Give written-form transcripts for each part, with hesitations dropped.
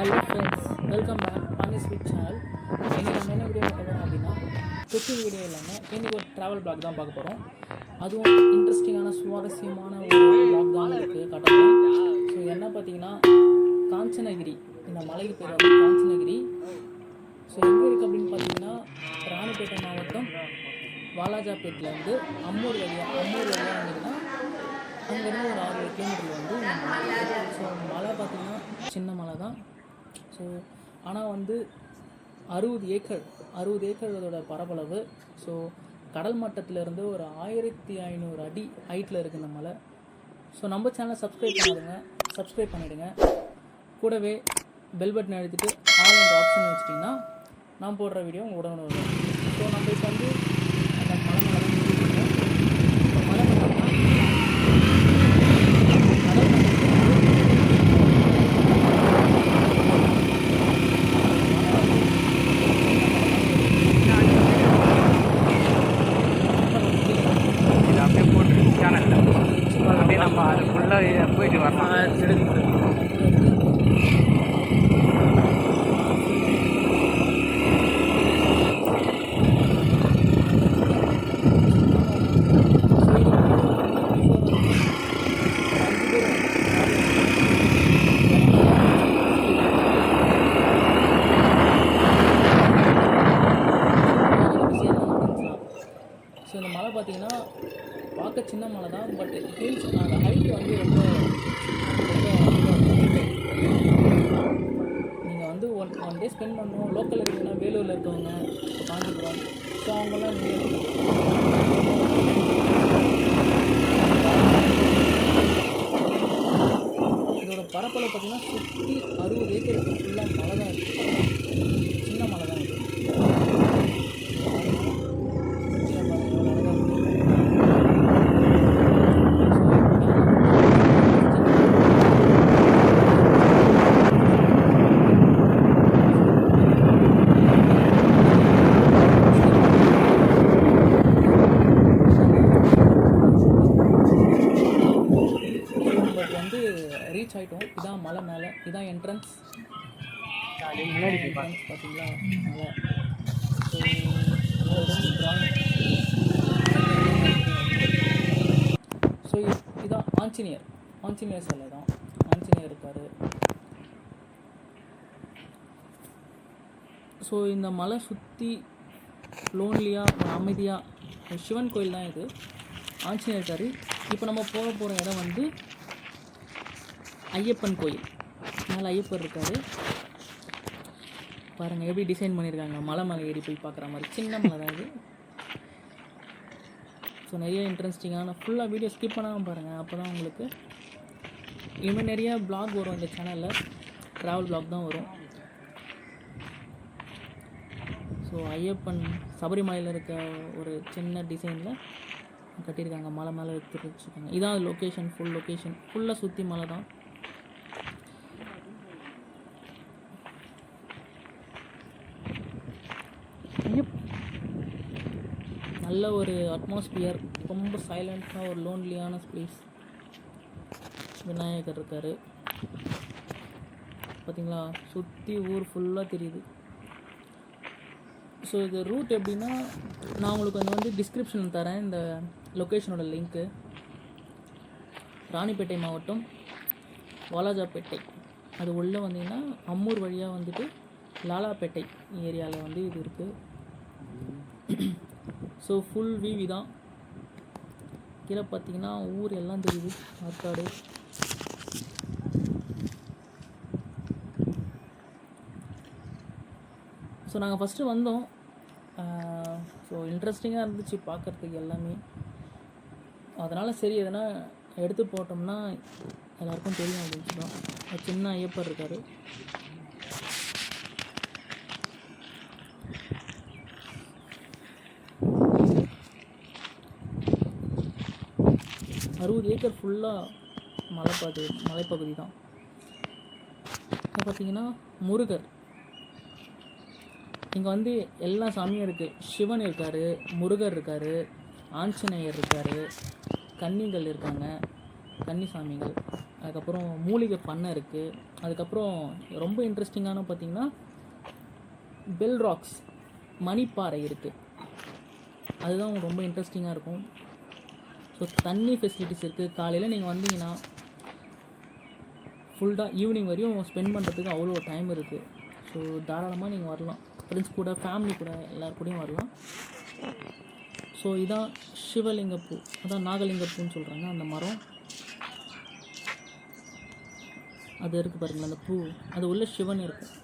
Hello friends, welcome back Pandi sweet channel. இன்றைக்கி நம்ம என்ன வீடியோ பார்க்க போகிறோம் அப்படின்னா, குக்கிங் வீடியோ இல்லாமல் இன்றைக்கி ஒரு ட்ராவல் பிளாக் தான் பார்க்க போகிறோம். அதுவும் இன்ட்ரெஸ்டிங்கான சுவாரஸ்யமான ஒரு பிளாக் தான் இருக்குது காட்டப்போம். ஸோ என்ன பார்த்தீங்கன்னா, காஞ்சனகிரி, இந்த மலைக்கு பேர் வந்து காஞ்சனகிரி. ஸோ எங்கே இருக்குது அப்படின்னு பார்த்தீங்கன்னா, ராணிப்பேட்டை மாவட்டம் வாலாஜாப்பேட்டிலேருந்து அம்மூர் வழியாக வந்தீங்கன்னா அங்கேருந்து ஒரு 6 கிலோமீட்டர் வந்து இந்த மலை. ஸோ மலை பார்த்திங்கன்னா சின்ன மலை தான். ஸோ ஆனால் வந்து 60 ஏக்கர் அதோட பரப்பளவு. ஸோ கடல் மட்டத்திலேருந்து ஒரு 1500 அடி ஹைட்டில் இருக்குது இந்த மலை. ஸோ நம்ம சேனலை சப்ஸ்கிரைப் பண்ணிவிடுங்க. கூடவே பெல் பட்டன் அழுத்திட்டு ஆல் என்ற ஆப்ஷன் வச்சிட்டிங்கன்னா நான் போடுற வீடியோ உடனே வரும். ஸோ நம்ம இப்போ வந்து அந்த மலை மேலே இப்போ மலை நம்ம அது ஃபுல்லாக போயிட்டு வரலாம். ஸோ இந்த மலை பார்த்தீங்கன்னா பார்க்க சின்ன மலை தான், பட் ஹில்ஸ் அந்த ஹைட்டு வந்து ரொம்ப நீங்கள் வந்து ஒன் டே ஸ்பெண்ட் பண்ணணும். லோக்கலில் இருக்கீங்கன்னா வேலூரில் இருக்கவங்க, இப்போ காஞ்சிபுரம், ஸோ அவங்களாம் இதோட பரப்பளவு பார்த்தீங்கன்னா சுற்றி 60 ஏக்கர் ஃபுல்லாக மலை தான் இருக்குது. சின்ன மலை தான் இது. ரீச் ஆகிட்டோம். இதான் மலை மேலே, இதான் என்ட்ரன்ஸ். பார்த்தீங்களா மலை. ஸோ இதான் ஆஞ்சநேயர் சிலை தான். ஆஞ்சநேயர் இருக்கார். ஸோ இந்த மலை சுற்றி லோன்லியாக ஒரு அமைதியாக சிவன் கோயில் தான் இது. ஆஞ்சநேயர் இருக்கார். இப்போ நம்ம போகிற இடம் வந்து ஐயப்பன் கோயில். மேலே ஐயப்பர் இருக்கார். பாருங்கள் எப்படி டிசைன் பண்ணியிருக்காங்க. மலை ஏறி போய் பார்க்குற மாதிரி சின்ன மலை தான் இது. ஸோ நிறைய இன்ட்ரெஸ்டிங்கான ஃபுல்லாக வீடியோ ஸ்கிப் பண்ணாமல் பாருங்கள். அப்போ தான் உங்களுக்கு இனிமேல் நிறையா ப்ளாக் வரும் இந்த சேனலில். ட்ராவல் ப்ளாக் தான் வரும். ஸோ ஐயப்பன் சபரிமலையில் இருக்க ஒரு சின்ன டிசைனில் கட்டியிருக்காங்க. மலை மேலே எடுத்துகிட்டு வச்சுருக்காங்க. இதான் லொக்கேஷன், ஃபுல்லாக சுற்றி மலை தான். நல்ல ஒரு அட்மாஸ்பியர், ரொம்ப சைலண்ட்டாக ஒரு லோன்லியான ஸ்பேஸ். விநாயகர் இருக்கார் பார்த்தீங்களா, சுற்றி ஊர் ஃபுல்லாக தெரியுது. ஸோ இது ரூட் எப்படின்னா, நான் உங்களுக்கு வந்து டிஸ்கிரிப்ஷனில் தரேன் இந்த லொக்கேஷனோட லிங்க்கு. ராணிப்பேட்டை மாவட்டம் வாலாஜாப்பேட்டை, அது உள்ளே வந்தீங்கன்னா அம்மூர் வழியாக வந்துட்டு லாலாப்பேட்டை ஏரியாவில் வந்து இது இருக்குது. ஸோ ஃபுல் வியூ தான். கீழே பார்த்தீங்கன்னா ஊர் எல்லாம் தெரியுது, ஆற்காடு. ஸோ நாங்கள் ஃபஸ்ட்டு வந்தோம். ஸோ இன்ட்ரெஸ்டிங்காக இருந்துச்சு பார்க்குறதுக்கு எல்லாமே. அதனால் சரி எதனா எடுத்து போட்டோம்னா எல்லாருக்கும் தெரியும் அப்படின்னு சொல்லுவோம். சின்ன ஐயப்பர் இருக்கார். அறுபது ஏக்கர் ஃபுல்லாக மலைப்பகுதி தான். இப்போ பார்த்தீங்கன்னா முருகர், இங்கே வந்து எல்லா சாமியும் இருக்குது. சிவன் இருக்கார், முருகர் இருக்கார், ஆஞ்சநேயர் இருக்கார், கன்னிகள் இருக்காங்க, கன்னி சாமிகள். அதுக்கப்புறம் மூலிகை பண்ணை இருக்குது. அதுக்கப்புறம் ரொம்ப இன்ட்ரெஸ்டிங்கான பார்த்திங்கன்னா பெல் ராக்ஸ் மணிப்பாறை இருக்குது. அதுதான் ரொம்ப இன்ட்ரெஸ்டிங்காக இருக்கும். ஸோ தண்ணி ஃபெசிலிட்டிஸ் இருக்குது. காலையில் நீங்கள் வந்தீங்கன்னா ஃபுல்லாக ஈவினிங் வரையும் ஸ்பெண்ட் பண்ணுறதுக்கு அவ்வளோ டைம் இருக்குது. ஸோ தாராளமாக நீங்கள் வரலாம், ஃப்ரெண்ட்ஸ் கூட ஃபேமிலி கூட எல்லாருக்கூடையும் வரலாம். ஸோ இதான் சிவலிங்கப்பூ, அதான் நாகலிங்கப்பூன்னு சொல்கிறாங்க. அந்த மரம் அது இருக்குது பாருங்கள், அந்த பூ அது உள்ள சிவன் இருக்கும்,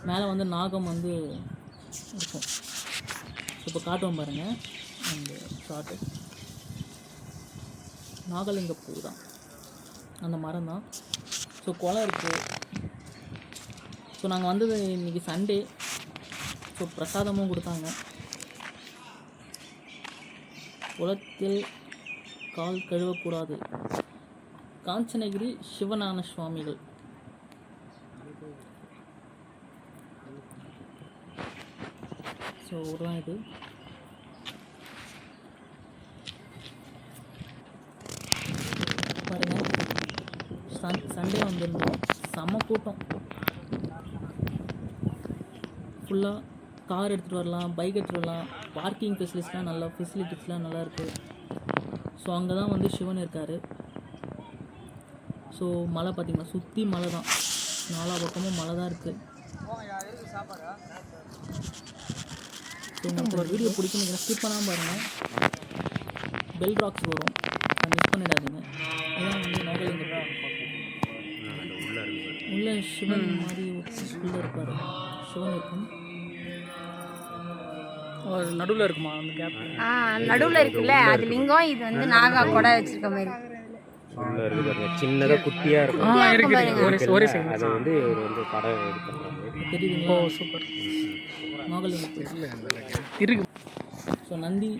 மேலே வந்து நாகம் வந்து இருக்கும். இப்போ காட்டுவோம் பாருங்கள் அந்த ஷார்ட்டு. நாகலிங்கப்பூ தான் அந்த மரம் தான். ஸோ குளம் இருக்குது. ஸோ நாங்கள் வந்தது இன்றைக்கி சண்டே. ஸோ பிரசாதமும் கொடுத்தாங்க. குளத்தில் கால் கழுவக்கூடாது. காஞ்சனகிரி சிவஞான சுவாமிகள். ஸோ தான் இது. பாருங்கள், சண்டே வந்திருந்தோம், செம்ம கூட்டம். ஃபுல்லாக கார் எடுத்துகிட்டு வரலாம், பைக் எடுத்துகிட்டு வரலாம், பார்க்கிங் ஃபெசிலிட்டிஸ்லாம் நல்லா இருக்குது. ஸோ அங்கே தான் வந்து சிவன் இருக்கார். ஸோ மலை பார்த்திங்கன்னா சுற்றி மலை தான், நாலா பக்கமும் மலை தான் இருக்குது. ஸோ உங்களுக்கு ஒரு வீடியோ பிடிக்கும், ஸ்கிப் பண்ணாமல் பாருங்கள். பெல் ராக்ஸ் வரும், மிஸ் பண்ணிடாதீங்க. இதான் வந்து நாகலிங்கம். உள்ள சிவன் மாதிரி உள்ளே இருப்பார், சிவன் இருக்கும். நடுவில் இருக்குமா அந்த கேப்? நடுவில் இருக்குல்ல, அது லிங்கம். இது வந்து நாகா கூட வச்சிருக்க மாதிரி உள்ள இருக்குது பாருங்க, சின்னதாக குட்டியாக இருக்கும். ஒரே செகண்ட், அது வந்து இவர் வந்து படம் எடுக்கிறாங்க. தெரியுதுங்க. ஓ சூப்பர். நாகலிங்கம் இருக்கு. ஸோ நந்தி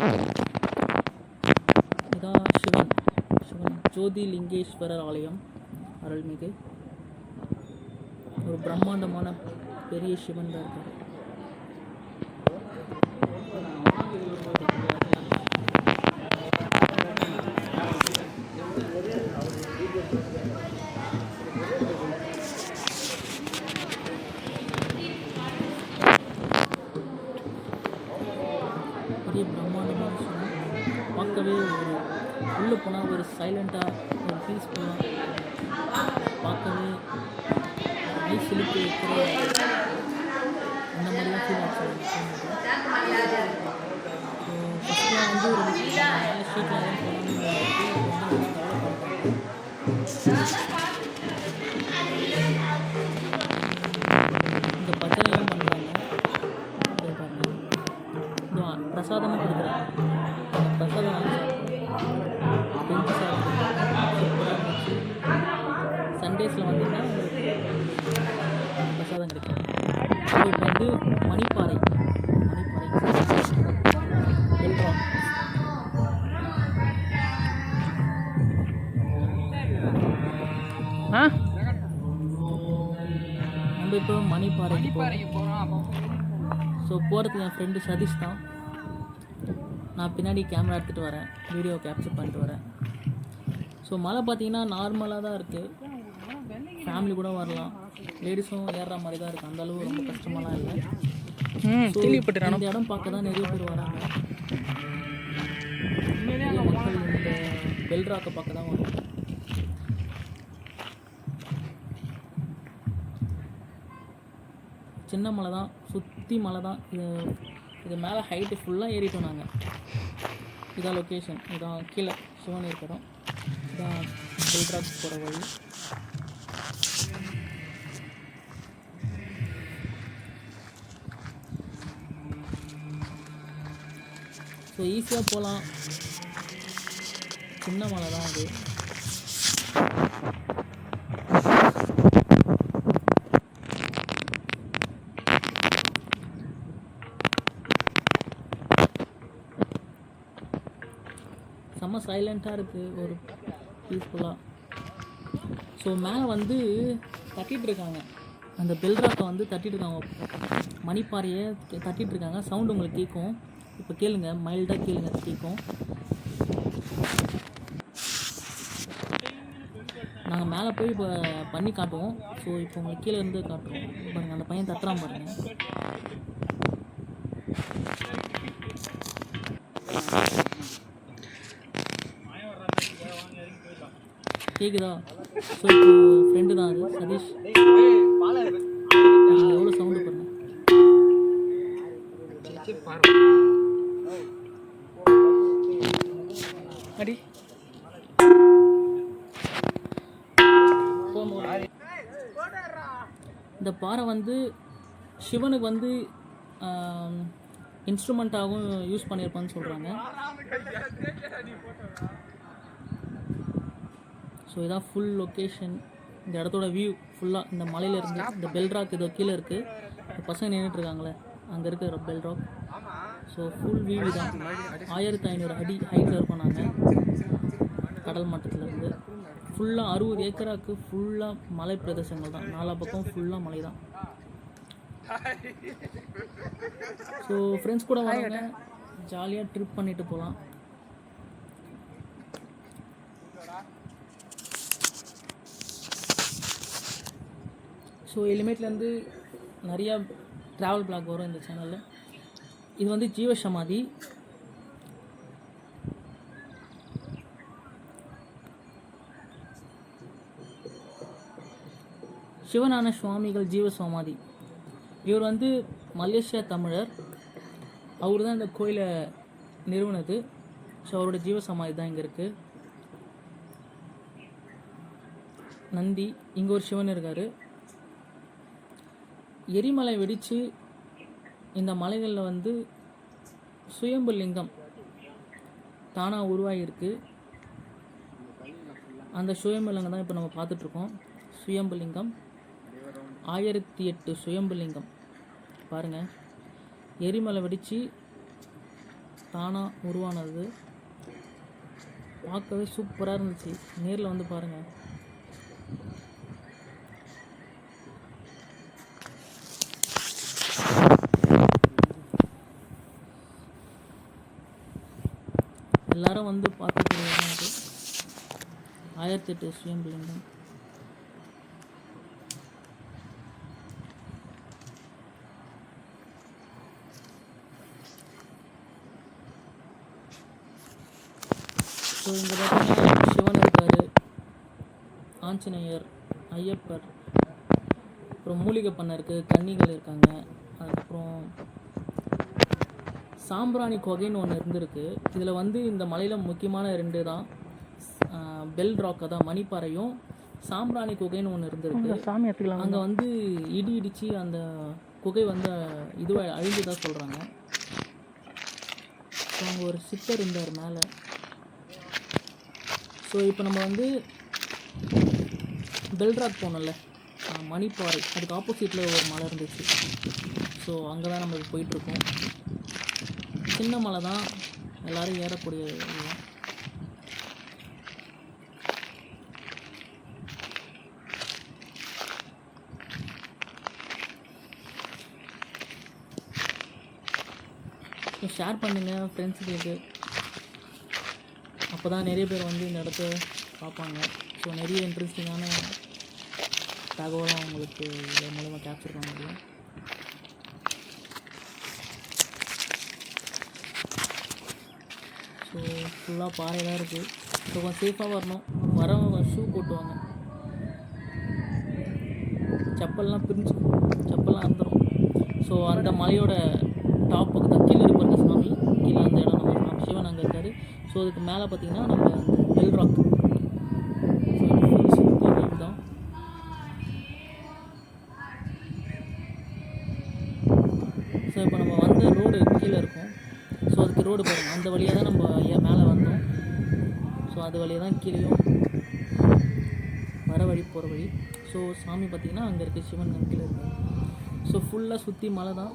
இதான் சிவன் ஜோதி லிங்கேஸ்வரர் ஆலயம் அருள்மிகு. ஒரு பிரம்மாண்டமான பெரிய சிவன் தான் இருக்கார். பெரிய பிரம்மாண்டமான சிவன். பார்க்கவே உள்ளே போனால் ஒரு சைலண்ட்டாக ஒரு பீஸ்ஃபுல்லாக பார்க்கவே ஐஸ் இழுத்து வைக்கிற அந்த மாதிரி தான் ஃபீல் ஆச்சு. ஃபஸ்ட்லாம் வந்து ஒரு ஸ்ட்ரீட்டில் இந்த பச்சனையும் பண்ணுறாங்க. பிரசாதமும் கொடுக்குறாங்க. பிரசாதம் பெஞ்சு சண்டேஸில் வந்தீங்கன்னா பிரசாதம் கிடைக்கும். இப்போ வந்து மணிப்பாறை வெல்றாம். நம்ம இப்போ மணிப்பாறைக்கு போகிறோம். ஸோ போகிறதுக்கு என் ஃப்ரெண்டு சதீஷ் தான். நான் பின்னாடி கேமரா எடுத்துகிட்டு வரேன், வீடியோ கேப்சர் பண்ணிட்டு வரேன். ஸோ மலை பார்த்தீங்கன்னா நார்மலாக தான் இருக்குது, ஃபேமிலி கூட வரலாம், லேடிஸும் ஏறுற மாதிரி தான் இருக்குது. அந்தளவு ரொம்ப கஷ்டமாலாம் இல்லை. இந்த இடம் பார்க்க தான் நிறைய பேர் வராங்க. நிறைய மக்கள் இந்த பெல் ராக்கை பார்க்க தான் வராங்க. சின்ன மலை தான், சுற்றி மலை தான். இது மேலே ஹைட்டு ஃபுல்லாக ஏறிட்டோம் நாங்கள். இதான் லொக்கேஷன், இதான் கீழே சிவன் இருக்கிறோம். இதான் பெல் ராக் போகிற வழி. ஸோ ஈஸியாக போகலாம், சின்ன மலை தான் அது. செம்ம சைலண்ட்டாக இருக்குது, ஒரு பீஸ்ஃபுல்லாக. ஸோ மேலே வந்து தட்டிகிட்ருக்காங்க, அந்த பெல் ராக்கை வந்து தட்டிகிட்ருக்காங்க, மணிப்பாறையை தட்டிகிட்ருக்காங்க. சவுண்டு உங்களுக்கு கேட்கும். இப்போ கேளுங்க, மைல்டாக கேளுங்க, கேட்கும். நாங்கள் மேலே போய் இப்போ பண்ணி காட்டுவோம். ஸோ இப்போ உங்களுக்கு கீழே இருந்து காட்டுவோம். பாருங்கள், அந்த பையன் தட்டுறான் பாருங்கள். கேக்குதா? ஸோ இப்போ ஃப்ரெண்டு தான் அது, சதீஷ். எவ்வளோ சவுண்டு பாருங்க. அடி இந்த பாறை வந்து சிவனுக்கு வந்து இன்ஸ்ட்ருமெண்ட்டாகவும் யூஸ் பண்ணியிருப்பான்னு சொல்கிறாங்க. ஸோ இதான் ஃபுல் லொக்கேஷன். இந்த இடத்தோட வியூ ஃபுல்லாக இந்த மலையிலேருந்து இந்த பெல்ராக் இதோ கீழே இருக்குது. பசங்க நின்றுட்டுருக்காங்களே, அங்கே இருக்கிற பெல்ராக். ஸோ ஃபுல் வியூ தான். 1500 அடி ஹைட்டில் இருக்கோம் நாங்கள் கடல் மட்டத்துலேருந்து. ஃபுல்லாக 60 ஏக்கராக்கு ஃபுல்லாக மலை பிரதேசங்கள் தான். 4 பக்கம் ஃபுல்லாக மலை தான். ஸோ ஃப்ரெண்ட்ஸ் கூட வராங்க, ஜாலியாக ட்ரிப் பண்ணிட்டு போகலாம். ஸோ இனிமேட்லேருந்து நிறையா ட்ராவல் பிளாக் வரும் இந்த சேனலில். இது வந்து ஜீவசமாதி. சிவஞான சுவாமிகள் ஜீவசமாதி. இவர் வந்து மலேசியா தமிழர். அவர் தான் இந்த கோயிலை நிறுவனது. ஸோ அவரோட ஜீவசமாதி தான் இங்கே இருக்குது. நந்தி, இங்கே ஒரு சிவன் இருக்கார். எரிமலை வெடித்து இந்த மலைகளில் வந்து சுயம்பு லிங்கம் தானாக உருவாகியிருக்கு. அந்த சுயம்பு லிங்கம் தான் இப்போ நம்ம பார்த்துட்ருக்கோம். சுயம்பு லிங்கம் 1008 சுயம்பு லிங்கம் பாருங்கள். எரிமலை வெடித்து தானாக உருவானது. பார்க்கவே சூப்பராக இருந்துச்சு. நேரில் வந்து பாருங்கள். எல்லாரும் வந்து பார்க்கக்கூடிய இடம் அது. 1008 சுயம்பு லிங்கம். ஸோ இங்கே பார்த்தீங்கன்னா சிவன் இருக்கார், ஆஞ்சநேயர், ஐயப்பர், அப்புறம் மூலிகை பண்ணை இருக்குது, கன்னிகள் இருக்காங்க. அதுக்கப்புறம் சாம்பிராணி குகைன்னு ஒன்று இருந்திருக்கு. இதில் வந்து இந்த மலையில் முக்கியமான 2 தான். பெல் ராக், அதான் மணிப்பாறையும், சாம்பிராணி குகைன்னு ஒன்று இருந்திருக்கு. அங்கே வந்து இடி இடித்து அந்த குகை வந்து இதுவாக அழிஞ்சுதான் சொல்கிறாங்க. ஸோ அங்கே ஒரு சித்தர் இருந்தார் மேலே. ஸோ இப்போ நம்ம வந்து பெல்ராக் போனோம்ல, மணிப்பாறை, அதுக்கு ஆப்போசிட்டில் ஒரு மலை இருந்துச்சு. ஸோ அங்கே தான் நம்ம போயிட்டுருக்கோம். சின்ன மலை தான், எல்லோரும் ஏறக்கூடிய இதுதான். ஷேர் பண்ணுங்கள் ஃப்ரெண்ட்ஸுக்கு. அப்போ தான் நிறைய பேர் வந்து இந்த இடத்த பார்ப்பாங்க. ஸோ நிறைய இன்ட்ரெஸ்டிங்கான தகவலாம் உங்களுக்கு இதன் மூலமாக கேப்சர் பண்ண முடியும். ஸோ ஃபுல்லாக பாறை தான் இருக்குது. ஸோ கொஞ்சம் சேஃபாக வரணும். வரவங்க ஷூ போட்டுவாங்க. செப்பல்லாம் பிரிஞ்சு செப்பல்லாம் அறுந்துடும். ஸோ அந்த மலையோட டாப் பக்கத்தில் கீழே இருப்பாங்க சாமி. கீழே அந்த இடம் நம்ம சாமி சிவன் அங்கே இருக்காரு. ஸோ அதுக்கு மேலே பார்த்தீங்கன்னா நம்ம பெல்ராக். ஸோ ஃபுல் சுற்றி வீடு தான். ஸோ இப்போ நம்ம வந்த ரோடு கீழே இருக்கும். ஸோ அதுக்கு ரோடு பாருங்கள், அந்த வழியாக தான் நம்ம மேலே வந்தோம். ஸோ அது வழியாக தான் கீழேயும் வர வழி போகிற வழி. ஸோ சாமி பார்த்திங்கன்னா அங்கே இருக்குது, சிவன் அங்கே கீழே இருக்குது. ஸோ ஃபுல்லாக சுற்றி மலை தான்.